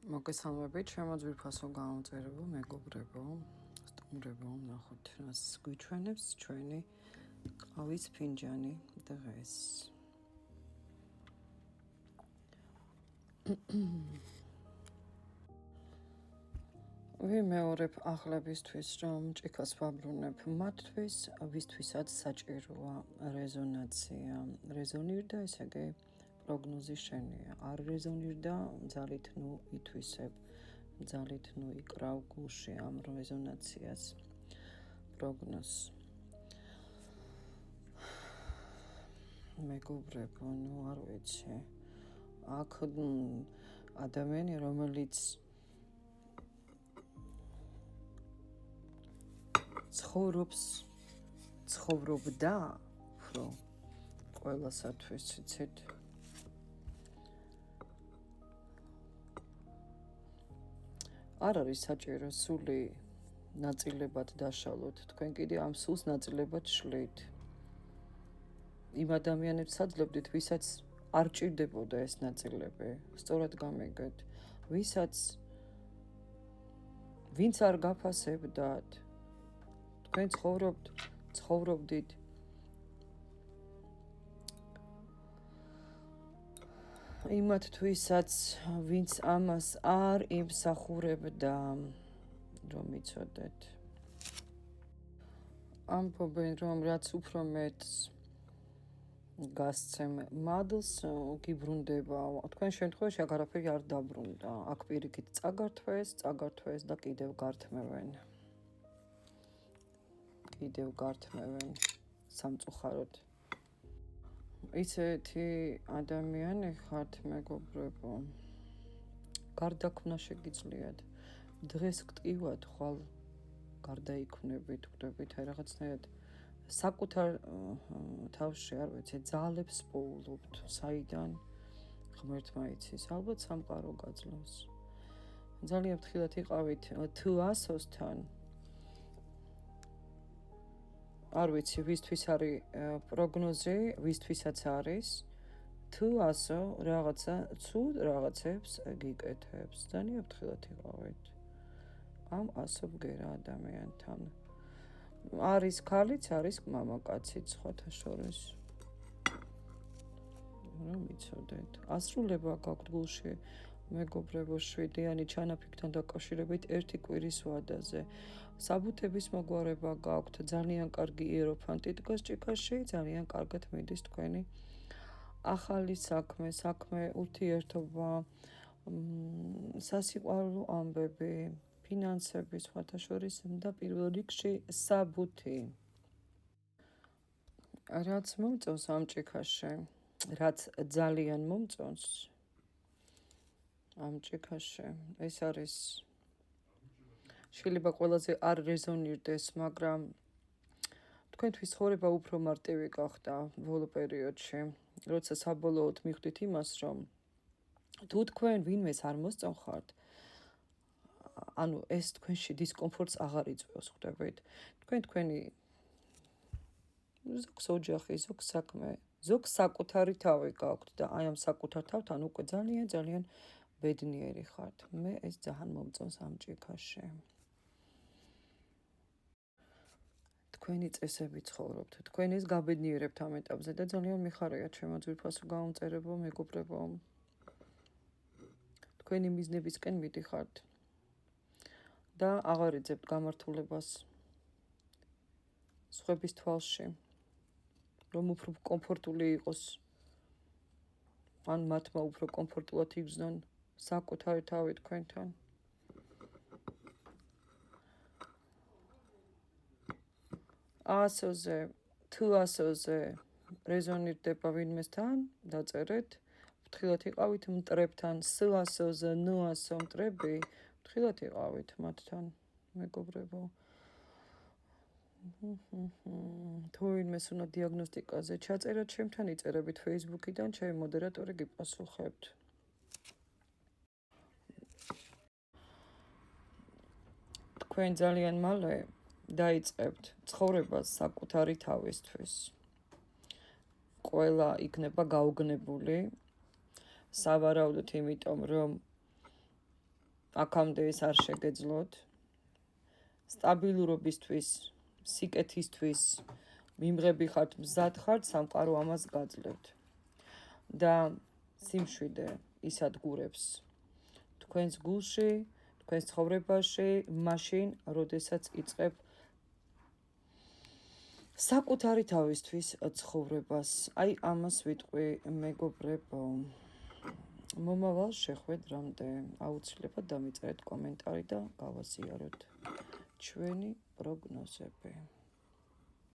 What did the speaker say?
მოგესალმებით, ჩემო ძვირფასო გამომწერებო, მეგობრებო, სტუმრებო, ნახოთ რას გვიჩვენებს ჩვენი ყავის ფინჯანი დღეს. ვიმეორებ ახლებისთვის, რომ ჭიქას ვაბრუნებ მათთვის, ვისთვისაც საჭიროა რეზონაცია. რეზონირდა, ესე იგი, პროგნოზი შენია. არ რეზონირდა, ძალით ითვისებ, ძალით იკრავ გულში ამ რეზონაციას, პროგნოზს. მეგობრებო, არ ვიცი. აქ ადამიანი, რომელიც ცხოვრობდა, უფრო ყველასათვის, იცით? არ არის საჭირო სული ნაწილებად დაშალოთ, თქვენ კიდე ამ სულს ნაწილებად შლით. იმ ადამიანებს აძლევდით, ვისაც არ ჭირდებოდა ეს ნაწილები, სწორად გამიგეთ, ვინც არ გაფასებდათ, თქვენ ცხოვრობდით იმათთვისაც, ვინც ამას არ იმსახურებდა, რომ იცოდეთ. ამბობენ, რომ რაც უფრო მეტს გასცემ მადლს, გიბრუნდება. თქვენ შემთხვევაში აქ არაფერი არ დაბრუნდა. აქ პირიქით წაგართვეს და კიდევ გართმევენ სამწუხაროდ. ისეთი ადამიანი ხართ, მეგობრებო, გარდაქმნა შეგიძლიათ. დღეს გტივად, ხვალ გარდაიქმნებით, ხვდებით, აი რაღაცნაირად საკუთარ თავში, არ ვიცი, ძალებს პოულობთ, საიდან ღმერთმა იცის, ალბათ სამყარო გაძლევს. ძალიან ფრთხილად იყავით თუ ასოსთან. არ ვიცი, ვისთვის არის პროგნოზი, ვისთვისაც არის, თუ ასო რაღაცა ცუდ რაღაცებს გიკეთებს. ძალიან ფრთხილად იყავით ამ ასო ბგერა ადამიანთან. არის ქალიც, არის მამაკაციც, სხვათა შორის. რომ იცოდეთ, ასრულება გაქვთ გულში, მეგობრებო, შვიდიანი ჩანაფიქთან დაკავშირებით ერთი კვირის ვადაზე. საბუთების მოგვარება გაქვთ, ძალიან კარგი იეროფანტი დგას ჭიქაში, ძალიან კარგად მიდის თქვენი ახალი საქმე, ურთიერთობა, სასიყვარულო ამბები, ფინანსები, სხვათა შორის და პირველ რიგში საბუთი. რაც მომწონს ამ ჭიქაში, რაც ძალიან მომწონს ამ ჭიქაში, ეს არის შეიძლება ყველაზე არ რეზონირდეს, მაგრამ თქვენთვის ცხოვრება უფრო მარტივი გახდა ბოლო პერიოდში, როცა საბოლოოდ მიხვდით იმას, რომ თუ თქვენ ვინმეს არ მოსწონხართ, ანუ ეს თქვენში დისკომფორტს აღარ იწვევს, ხვდებით? თქვენი ზოგს ოჯახი, ზოგს საქმე, ზოგს საკუთარი თავი გაქვთ და აი ამ საკუთარ თავთან უკვე ძალიან ბედნიერი ხართ. მე ეს ძალიან მომწონს ამ ჭიქაში. თქვენი წესები ცხოვრობთ, თქვენ ეს გაბედნიერებთ ამ ეტაპზე და ძალიან მიხარია ჩემო ძვირფასო გამომწერებო, მეგობრებო. თქვენი მიზნებისკენ მიდიხართ და აღარ ეძებთ გამართულებას სხვების თვალში, რომ უფრო კომფორტული იყოს, ან მათმა უფრო კომფორტულად იგრძნონ საკუთარი თავი თქვენთან. თუ ასოზე რეზონირდება ვინმესთან, დაწერეთ, ფრთხილად იყავით მტრებთან, ასოზე, ასო მტრები, ფრთხილად იყავით მათთან, მეგობრებო. თუ ვინმეს უნდა დიაგნოსტიკაზე ჩაწერათ, ჩემთან იწერებით Facebook-იდან, ჩემი მოდერატორი გიპასუხებთ. თქვენ ძალიან მალე დაიწყებთ ცხოვრებას საკუთარი თავისთვის. ყველა იქნება გაუგნებული, სავარაუდოდ იმიტომ, რომ აქამდე ეს არ შეგეძლოთ. სტაბილურობისთვის, სიკეთისთვის მიმღები ხართ, მზად ხართ, სამყარო ამას გაძლევთ. და სიმშვიდე ის ადგურებს თქვენს გულში, თქვენს ცხოვრებაში, მაშინ, როდესაც იწყებ საკუთარი თავისთვის ცხოვრებას. აი ამას ვიტყვი, მეგობრებო. მომავალ შეხვედრამდე აუცილებლად დამიწერეთ კომენტარი და გავაზიაროთ ჩვენი პროგნოზები.